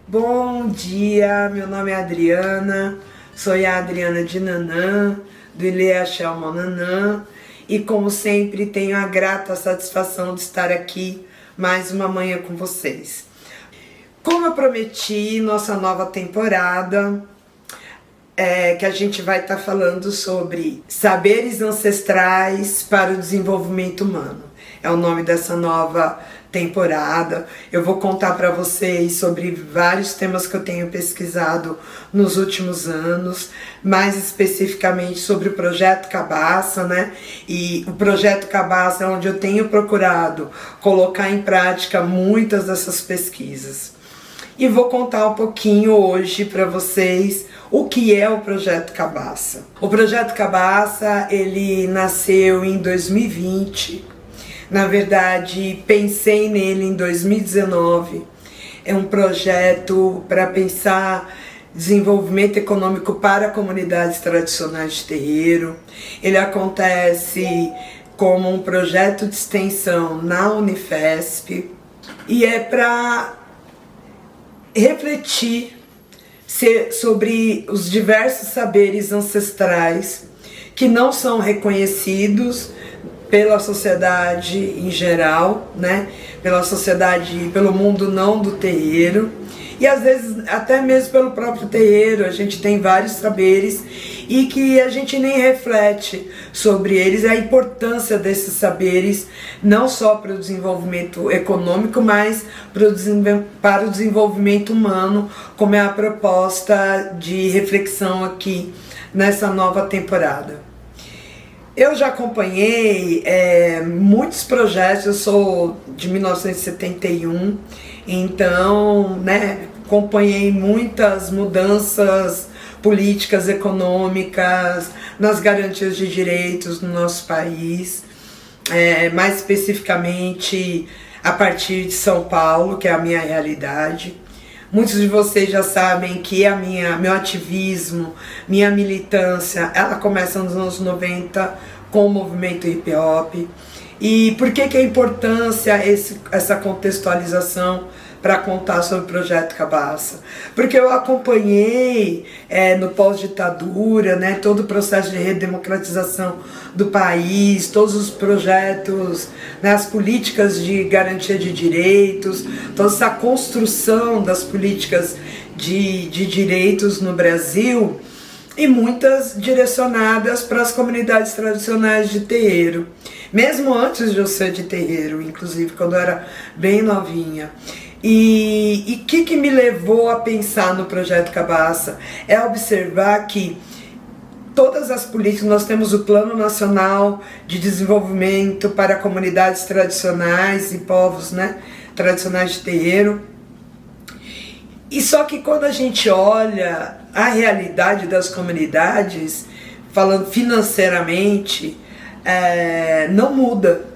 Bom dia, meu nome é Adriana, sou a Adriana de Nanã, do Ileaxel Monanã, e como sempre tenho a grata satisfação de estar aqui mais uma manhã com vocês. Como eu prometi, nossa nova temporada, que a gente vai estar falando sobre saberes ancestrais para o desenvolvimento humano. É o nome dessa nova temporada. Eu vou contar para vocês sobre vários temas que eu tenho pesquisado nos últimos anos, mais especificamente sobre o Projeto Cabaça, né? E o Projeto Cabaça é onde eu tenho procurado colocar em prática muitas dessas pesquisas. E vou contar um pouquinho hoje para vocês o que é o Projeto Cabaça. O Projeto Cabaça, ele nasceu em 2020. Na verdade, pensei nele em 2019. É um projeto para pensar desenvolvimento econômico para comunidades tradicionais de terreiro. Ele acontece como um projeto de extensão na Unifesp e é para refletir sobre os diversos saberes ancestrais que não são reconhecidos pela sociedade em geral, né? Pela sociedade, pelo mundo não do terreiro, e às vezes até mesmo pelo próprio terreiro. A gente tem vários saberes e que a gente nem reflete sobre eles, a importância desses saberes, não só para o desenvolvimento econômico, mas para o desenvolvimento humano, como é a proposta de reflexão aqui nessa nova temporada. Eu já acompanhei muitos projetos, eu sou de 1971, então, acompanhei muitas mudanças políticas, econômicas, nas garantias de direitos no nosso país, mais especificamente a partir de São Paulo, que é a minha realidade. Muitos de vocês já sabem que meu ativismo, minha militância, ela começa nos anos 90 com o movimento hip hop. E por que a importância, essa contextualização para contar sobre o Projeto Cabaça? Porque eu acompanhei no pós-ditadura, todo o processo de redemocratização do país, todos os projetos, as políticas de garantia de direitos, toda essa construção das políticas de direitos no Brasil, e muitas direcionadas para as comunidades tradicionais de terreiro, mesmo antes de eu ser de terreiro, inclusive quando eu era bem novinha. E o que me levou a pensar no Projeto Cabaça é observar que todas as políticas, nós temos o Plano Nacional de Desenvolvimento para Comunidades Tradicionais e Povos tradicionais de terreiro. E só que quando a gente olha a realidade das comunidades, falando financeiramente, não muda.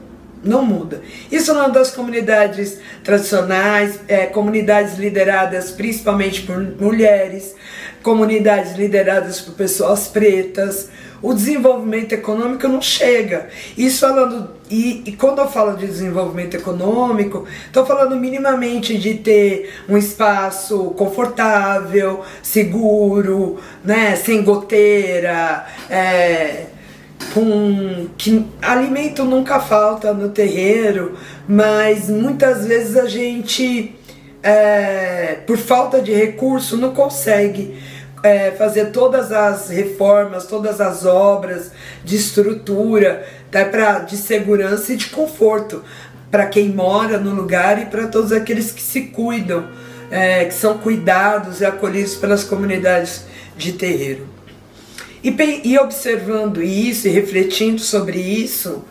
Não muda. Isso não é das comunidades tradicionais, comunidades lideradas principalmente por mulheres, comunidades lideradas por pessoas pretas. O desenvolvimento econômico não chega. Isso falando, e quando eu falo de desenvolvimento econômico, estou falando minimamente de ter um espaço confortável, seguro, sem goteira, que alimento nunca falta no terreiro, mas muitas vezes a gente, por falta de recurso, não consegue fazer todas as reformas, todas as obras de estrutura, de segurança e de conforto para quem mora no lugar e para todos aqueles que se cuidam, que são cuidados e acolhidos pelas comunidades de terreiro. E observando isso e refletindo sobre isso,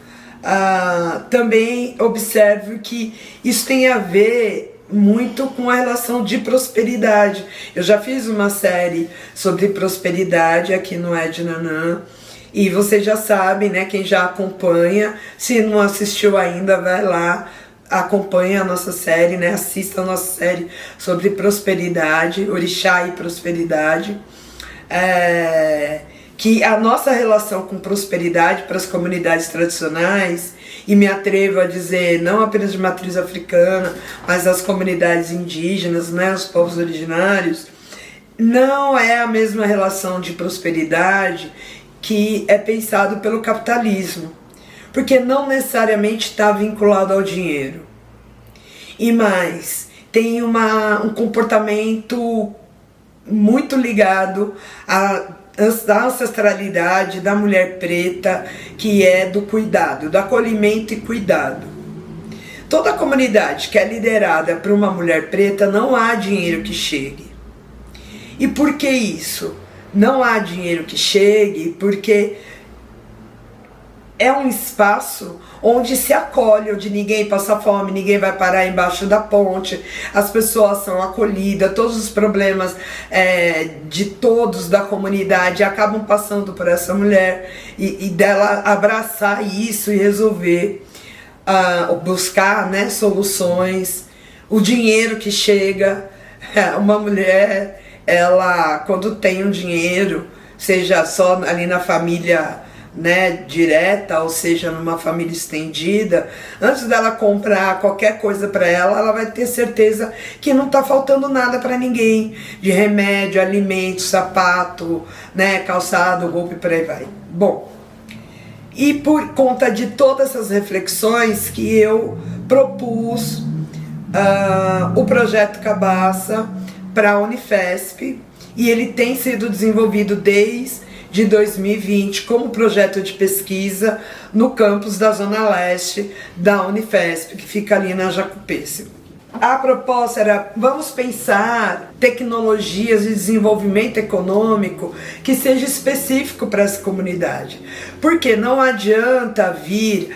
também observo que isso tem a ver muito com a relação de prosperidade. Eu já fiz uma série sobre prosperidade aqui no Ednanã, e vocês já sabem, quem já acompanha, se não assistiu ainda, vai lá, acompanha a nossa série, assista a nossa série sobre prosperidade, orixá e prosperidade. Que a nossa relação com prosperidade para as comunidades tradicionais e me atrevo a dizer, não apenas de matriz africana, mas as comunidades indígenas, né, os povos originários, não é a mesma relação de prosperidade que é pensado pelo capitalismo, porque não necessariamente está vinculado ao dinheiro. E mais, tem um comportamento muito ligado da ancestralidade da mulher preta, que é do cuidado, do acolhimento e cuidado. Toda comunidade que é liderada por uma mulher preta, não há dinheiro que chegue. E por que isso? Não há dinheiro que chegue porque é um espaço onde se acolhe, onde ninguém passa fome, ninguém vai parar embaixo da ponte, as pessoas são acolhidas, todos os problemas de todos da comunidade acabam passando por essa mulher e dela abraçar isso e resolver, buscar, né, soluções. O dinheiro que chega, uma mulher, ela quando tem um dinheiro, seja só ali na família, né, direta, ou seja, numa família estendida, antes dela comprar qualquer coisa para ela vai ter certeza que não está faltando nada para ninguém, de remédio, alimento, sapato, né, calçado, roupa e por aí vai. Bom, e por conta de todas essas reflexões que eu propus o projeto Cabaça para a Unifesp, e ele tem sido desenvolvido desde 2020 como projeto de pesquisa no campus da Zona Leste da Unifesp, que fica ali na Jacupêssego. A proposta era, vamos pensar tecnologias de desenvolvimento econômico que seja específico para essa comunidade. Porque não adianta vir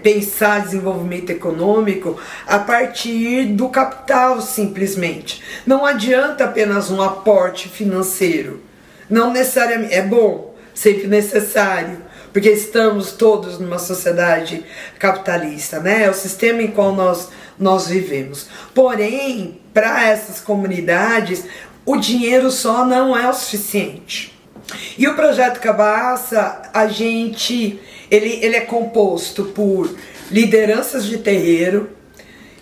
pensar desenvolvimento econômico a partir do capital, simplesmente. Não adianta apenas um aporte financeiro. Não necessariamente, é bom, sempre necessário, porque estamos todos numa sociedade capitalista, né? É o sistema em qual nós vivemos. Porém, para essas comunidades, o dinheiro só não é o suficiente. E o Projeto Cabaça, ele é composto por lideranças de terreiro.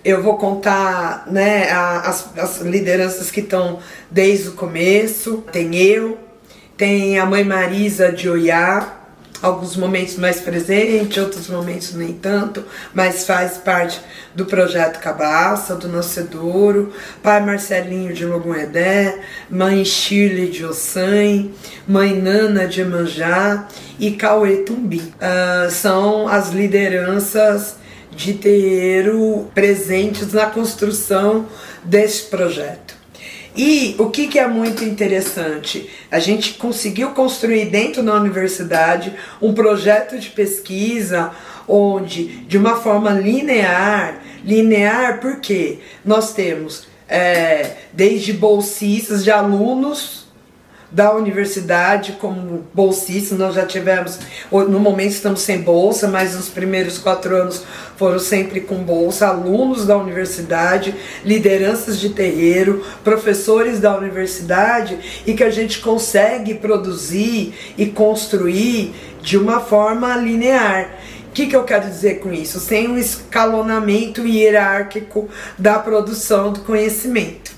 Eu vou contar, né, as lideranças que estão desde o começo. Tem a Mãe Marisa de Oiá, alguns momentos mais presente, outros momentos nem tanto, mas faz parte do Projeto Cabaça, do Nascedouro, Pai Marcelinho de Logunedé, Mãe Shirley de Ossanha, Mãe Nana de Emanjá e Cauê Tumbi. São as lideranças de terreiro presentes na construção desse projeto. E o que é muito interessante? A gente conseguiu construir dentro da universidade um projeto de pesquisa onde, de uma forma linear porque nós temos desde bolsistas de alunos da universidade como bolsistas. Nós já tivemos, no momento estamos sem bolsa, mas nos primeiros 4 anos foram sempre com bolsa, alunos da universidade, lideranças de terreiro, professores da universidade, e que a gente consegue produzir e construir de uma forma linear. O que eu quero dizer com isso? Sem um escalonamento hierárquico da produção do conhecimento.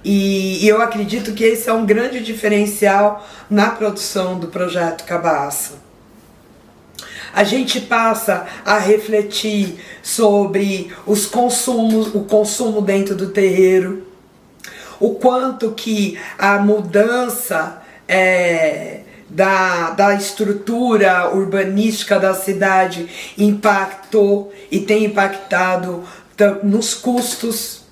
E eu acredito que esse é um grande diferencial na produção do Projeto Cabaça. A gente passa a refletir sobre o consumo dentro do terreiro, o quanto que a mudança da estrutura urbanística da cidade impactou e tem impactado nos custos,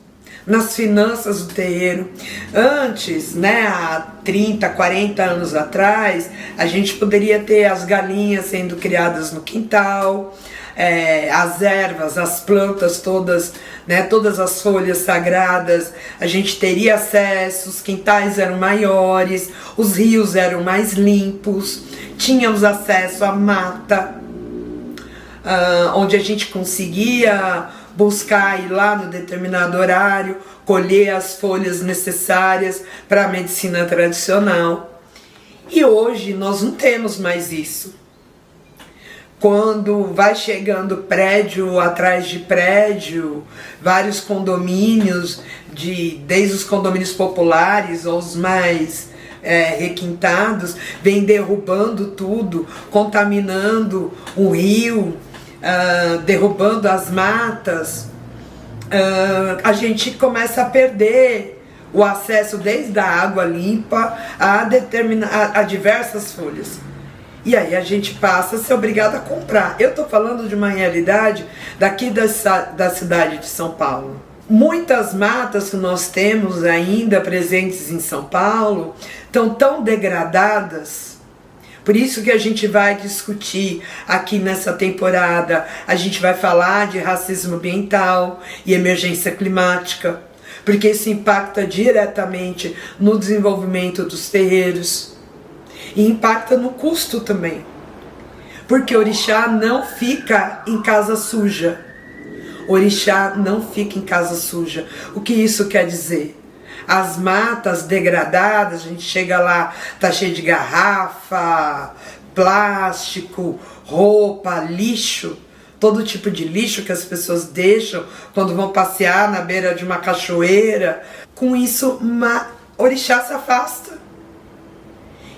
nas finanças do terreiro. Antes, né, há 30, 40 anos atrás, a gente poderia ter as galinhas sendo criadas no quintal, as ervas, as plantas todas, né, todas as folhas sagradas, a gente teria acesso, os quintais eram maiores, os rios eram mais limpos, tínhamos acesso à mata, onde a gente conseguia buscar ir lá no determinado horário, colher as folhas necessárias para a medicina tradicional. E hoje nós não temos mais isso. quando vai chegando prédio atrás de prédio, vários condomínios, desde os condomínios populares aos mais requintados, vem derrubando tudo, contaminando o rio, derrubando as matas, a gente começa a perder o acesso desde a água limpa a diversas folhas. E aí a gente passa a ser obrigado a comprar. Eu estou falando de uma realidade daqui da cidade de São Paulo. Muitas matas que nós temos ainda presentes em São Paulo estão tão degradadas. Por isso que a gente vai discutir aqui nessa temporada, a gente vai falar de racismo ambiental e emergência climática, porque isso impacta diretamente no desenvolvimento dos terreiros. E impacta no custo também, porque orixá não fica em casa suja. Orixá não fica em casa suja. O que isso quer dizer? As matas degradadas, a gente chega lá, tá cheio de garrafa, plástico, roupa, lixo, todo tipo de lixo que as pessoas deixam quando vão passear na beira de uma cachoeira. Com isso, orixá se afasta.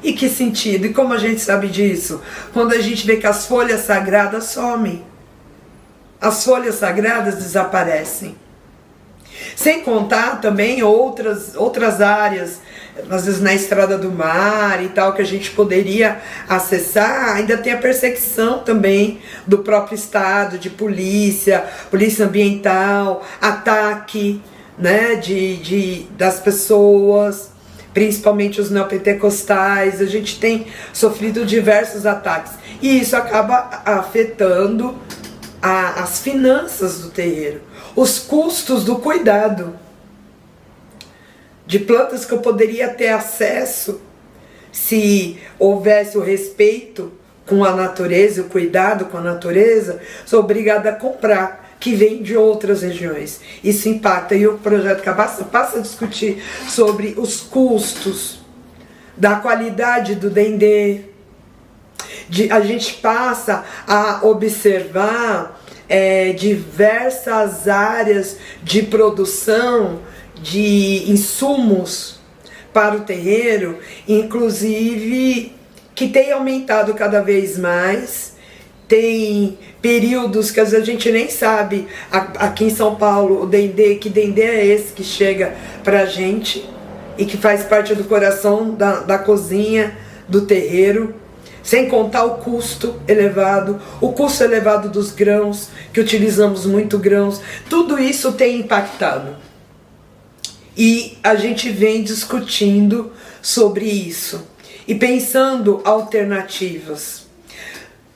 E que sentido? E como a gente sabe disso? Quando a gente vê que as folhas sagradas somem. As folhas sagradas desaparecem. Sem contar também outras áreas, às vezes na estrada do mar e tal, que a gente poderia acessar, ainda tem a perseguição também do próprio estado, de polícia ambiental, ataque, né, das pessoas, principalmente os neopentecostais. A gente tem sofrido diversos ataques. E isso acaba afetando as finanças do terreiro, os custos do cuidado de plantas que eu poderia ter acesso se houvesse o respeito com a natureza, o cuidado com a natureza. Sou obrigada a comprar, que vem de outras regiões. Isso impacta, e o projeto passa a discutir sobre os custos da qualidade do dendê. A gente passa a observar diversas áreas de produção de insumos para o terreiro, inclusive que tem aumentado cada vez mais. Tem períodos que às vezes a gente nem sabe, aqui em São Paulo, o dendê, que dendê é esse que chega pra gente e que faz parte do coração da cozinha, do terreiro, sem contar o custo elevado dos grãos, que utilizamos muito grãos. Tudo isso tem impactado. E a gente vem discutindo sobre isso e pensando alternativas.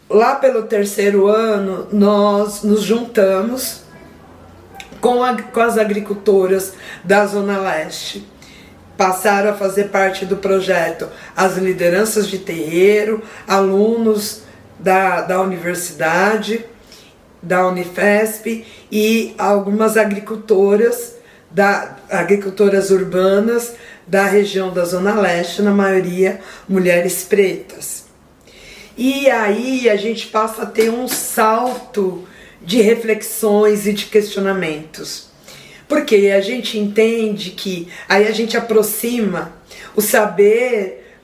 Lá pelo 3º ano, nós nos juntamos com as agricultoras da Zona Leste. Passaram a fazer parte do projeto as lideranças de terreiro, alunos da universidade, da Unifesp, e algumas agricultoras urbanas da região da Zona Leste, na maioria mulheres pretas. E aí a gente passa a ter um salto de reflexões e de questionamentos. Porque a gente entende que aí a gente aproxima o saber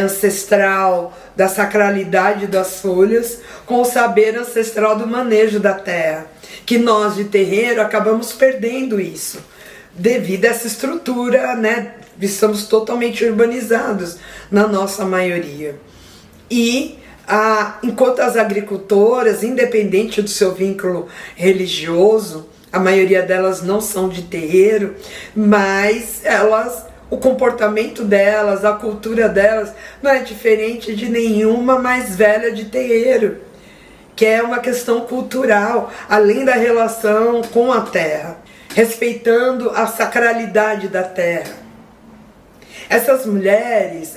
ancestral da sacralidade das folhas com o saber ancestral do manejo da terra. Que nós de terreiro acabamos perdendo isso devido a essa estrutura, né? Estamos totalmente urbanizados na nossa maioria. E enquanto as agricultoras, independente do seu vínculo religioso, a maioria delas não são de terreiro, mas o comportamento delas, a cultura delas não é diferente de nenhuma mais velha de terreiro, que é uma questão cultural, além da relação com a terra, respeitando a sacralidade da terra. Essas mulheres,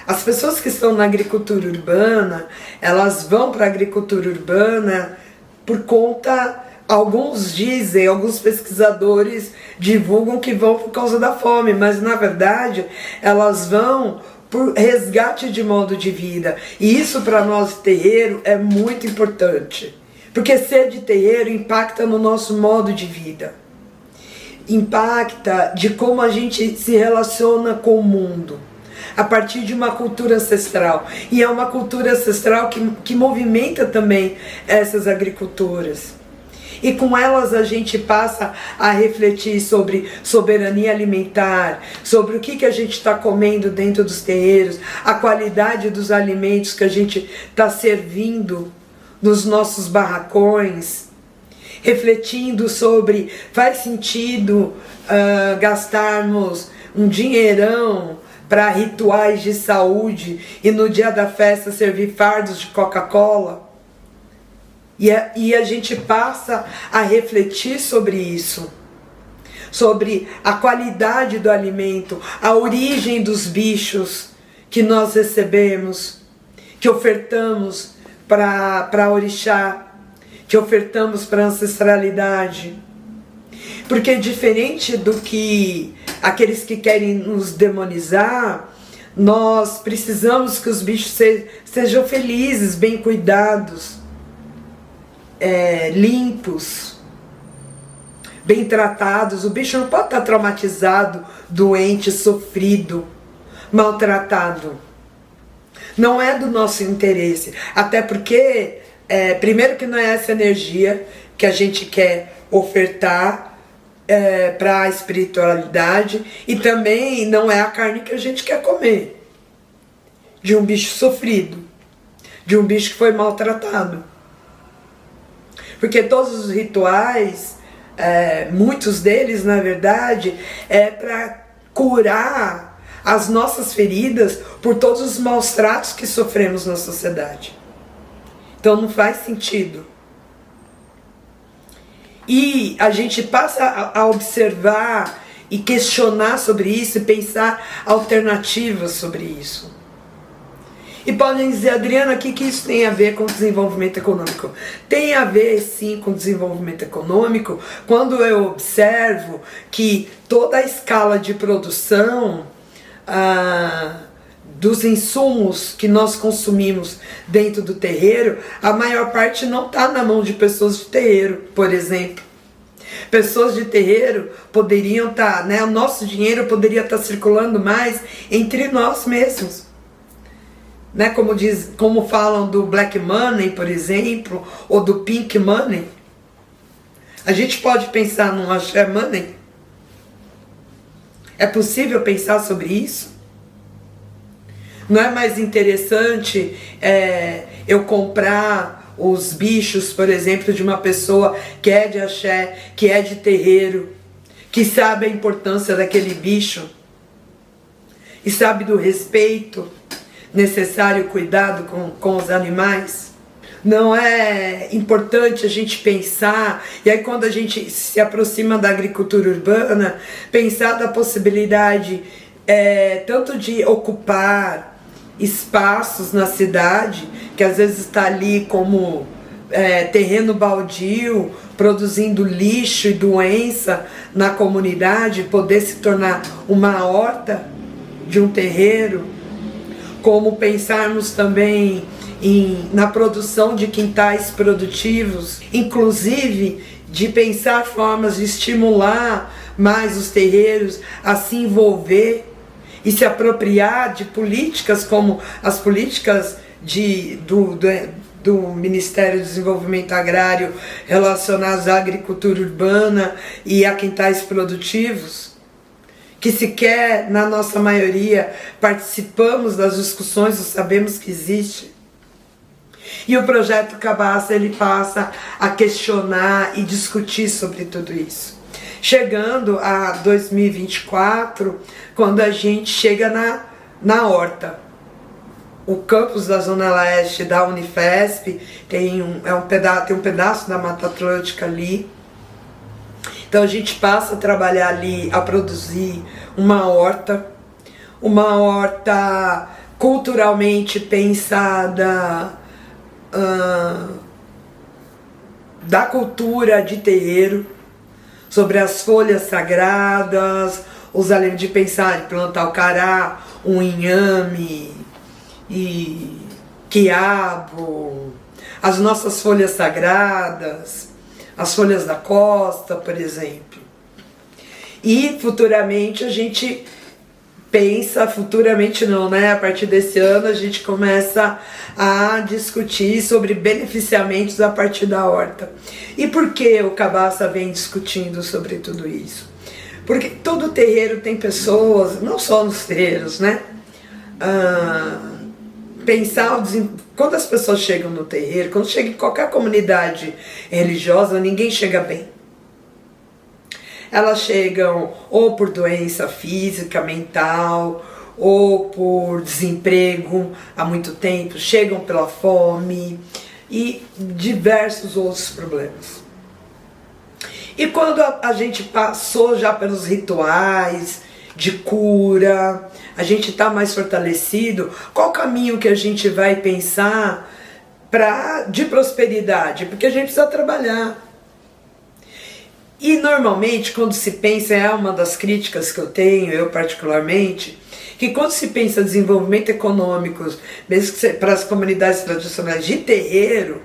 as pessoas que estão na agricultura urbana, elas vão para a agricultura urbana por conta, alguns dizem, alguns pesquisadores divulgam que vão por causa da fome, mas na verdade elas vão por resgate de modo de vida. E isso para nós de terreiro é muito importante. Porque ser de terreiro impacta no nosso modo de vida. Impacta de como a gente se relaciona com o mundo. A partir de uma cultura ancestral. E é uma cultura ancestral que movimenta também essas agriculturas. E com elas a gente passa a refletir sobre soberania alimentar, sobre o que a gente está comendo dentro dos terreiros, a qualidade dos alimentos que a gente está servindo nos nossos barracões, refletindo sobre faz sentido gastarmos um dinheirão para rituais de saúde e no dia da festa servir fardos de Coca-Cola. E a gente passa a refletir sobre isso, sobre a qualidade do alimento, a origem dos bichos que nós recebemos, que ofertamos para orixá, que ofertamos para a ancestralidade. Porque diferente do que aqueles que querem nos demonizar, nós precisamos que os bichos sejam felizes, bem cuidados, limpos, bem tratados. O bicho não pode estar traumatizado, doente, sofrido, maltratado. Não é do nosso interesse. Até porque, primeiro que não é essa energia que a gente quer ofertar para a espiritualidade, e também não é a carne que a gente quer comer de um bicho sofrido, de um bicho que foi maltratado. Porque todos os rituais, muitos deles, na verdade, é para curar as nossas feridas por todos os maus tratos que sofremos na sociedade. Então não faz sentido. E a gente passa a observar e questionar sobre isso e pensar alternativas sobre isso. E podem dizer, Adriana, o que isso tem a ver com desenvolvimento econômico? Tem a ver, sim, com desenvolvimento econômico quando eu observo que toda a escala de produção dos insumos que nós consumimos dentro do terreiro, a maior parte não está na mão de pessoas de terreiro, por exemplo. Pessoas de terreiro poderiam estar, o nosso dinheiro poderia estar circulando mais entre nós mesmos. Como falam do black money, por exemplo, ou do pink money. A gente pode pensar num axé money? É possível pensar sobre isso? Não é mais interessante eu comprar os bichos, por exemplo, de uma pessoa que é de axé, que é de terreiro, que sabe a importância daquele bicho e sabe do respeito necessário, cuidado com os animais? Não é importante a gente pensar, e aí quando a gente se aproxima da agricultura urbana, pensar da possibilidade tanto de ocupar espaços na cidade, que às vezes está ali como terreno baldio, produzindo lixo e doença na comunidade, poder se tornar uma horta de um terreiro, como pensarmos também na produção de quintais produtivos, inclusive de pensar formas de estimular mais os terreiros a se envolver e se apropriar de políticas como as políticas do Ministério do Desenvolvimento Agrário relacionadas à agricultura urbana e a quintais produtivos, que sequer, na nossa maioria, participamos das discussões ou sabemos que existe. E o projeto Cabaça, ele passa a questionar e discutir sobre tudo isso. Chegando a 2024, quando a gente chega na horta. O campus da Zona Leste da Unifesp tem um pedaço da Mata Atlântica ali. Então a gente passa a trabalhar ali, a produzir uma horta culturalmente pensada, da cultura de terreiro, sobre as folhas sagradas, os alimentos, de pensar em plantar o cará, um inhame e quiabo, as nossas folhas sagradas, as folhas da costa, por exemplo. E futuramente a gente pensa, futuramente não, né? A partir desse ano a gente começa a discutir sobre beneficiamentos a partir da horta. E por que o Cabaça vem discutindo sobre tudo isso? Porque todo terreiro tem pessoas, não só nos terreiros, né? Quando as pessoas chegam no terreiro, quando chega em qualquer comunidade religiosa, ninguém chega bem. Elas chegam ou por doença física, mental, ou por desemprego há muito tempo, chegam pela fome e diversos outros problemas. E quando a gente passou já pelos rituais de cura, a gente está mais fortalecido, qual o caminho que a gente vai pensar de prosperidade? Porque a gente precisa trabalhar. E normalmente quando se pensa, é uma das críticas que eu tenho, eu particularmente, que quando se pensa desenvolvimento econômico, mesmo que para as comunidades tradicionais de terreiro,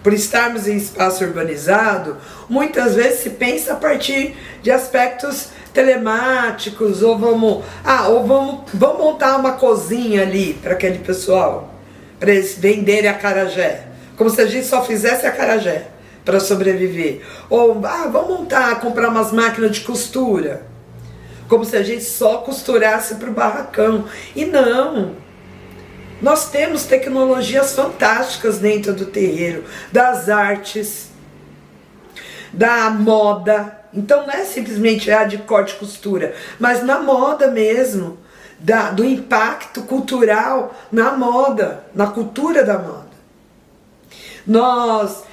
por estarmos em espaço urbanizado, muitas vezes se pensa a partir de aspectos telemáticos, ou vamos montar uma cozinha ali para aquele pessoal, para eles venderem acarajé, como se a gente só fizesse acarajé para sobreviver. Ou vamos comprar umas máquinas de costura, como se a gente só costurasse para o barracão. E não, nós temos tecnologias fantásticas dentro do terreiro, das artes, da moda. Então não é simplesmente de corte e costura, mas na moda mesmo, do impacto cultural na moda, na cultura da moda. Nós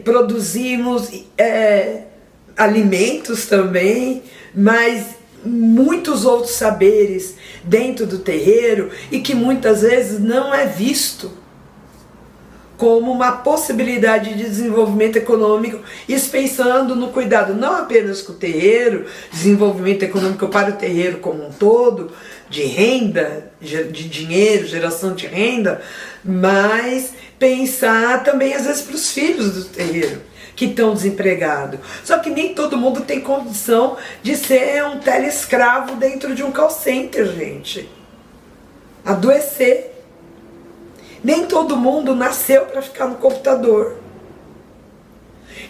produzimos alimentos também, mas muitos outros saberes dentro do terreiro e que muitas vezes não é visto como uma possibilidade de desenvolvimento econômico, isso pensando no cuidado não apenas com o terreiro, desenvolvimento econômico para o terreiro como um todo, de renda, de dinheiro, geração de renda, mas pensar também às vezes para os filhos do terreiro que estão desempregados. Só que nem todo mundo tem condição de ser um teleescravo dentro de um call center, gente. Adoecer. Nem todo mundo nasceu para ficar no computador.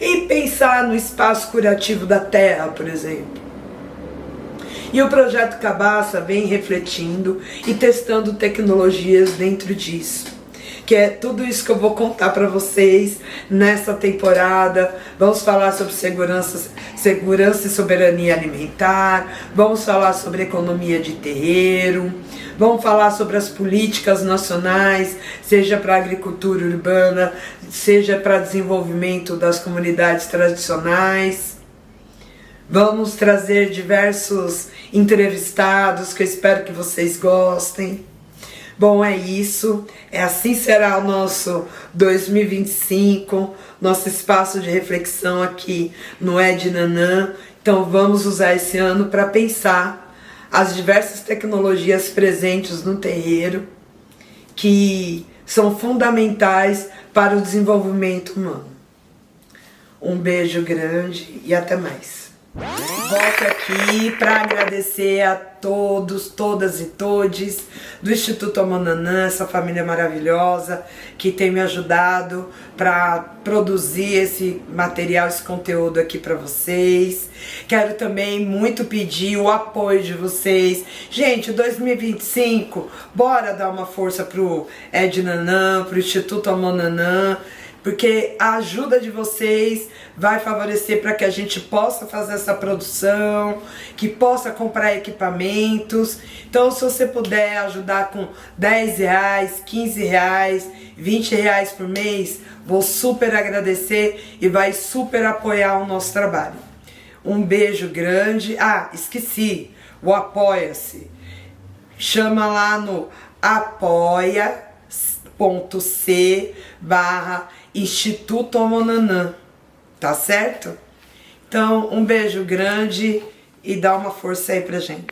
E pensar no espaço curativo da Terra, por exemplo. E o projeto Cabaça vem refletindo e testando tecnologias dentro disso. Que é tudo isso que eu vou contar para vocês nessa temporada. Vamos falar sobre segurança e soberania alimentar, vamos falar sobre economia de terreiro, vamos falar sobre as políticas nacionais, seja para a agricultura urbana, seja para desenvolvimento das comunidades tradicionais. Vamos trazer diversos entrevistados que eu espero que vocês gostem. Bom, é isso. Assim será o nosso 2025, nosso espaço de reflexão aqui no Ednanã. Então vamos usar esse ano para pensar as diversas tecnologias presentes no terreiro que são fundamentais para o desenvolvimento humano. Um beijo grande e até mais. Volto aqui para agradecer a todos, todas e todes do Instituto Amonanã, essa família maravilhosa que tem me ajudado para produzir esse material, esse conteúdo aqui para vocês. Quero também muito pedir o apoio de vocês. Gente, 2025, bora dar uma força pro Ednanã, pro Instituto Amonanã, porque a ajuda de vocês vai favorecer para que a gente possa fazer essa produção, que possa comprar equipamentos. Então, se você puder ajudar com R$10, R$15, R$20 por mês, vou super agradecer e vai super apoiar o nosso trabalho. Um beijo grande. Esqueci, o Apoia-se. Chama lá no apoia.c/Instituto Amonanã, tá certo? Então, um beijo grande e dá uma força aí pra gente.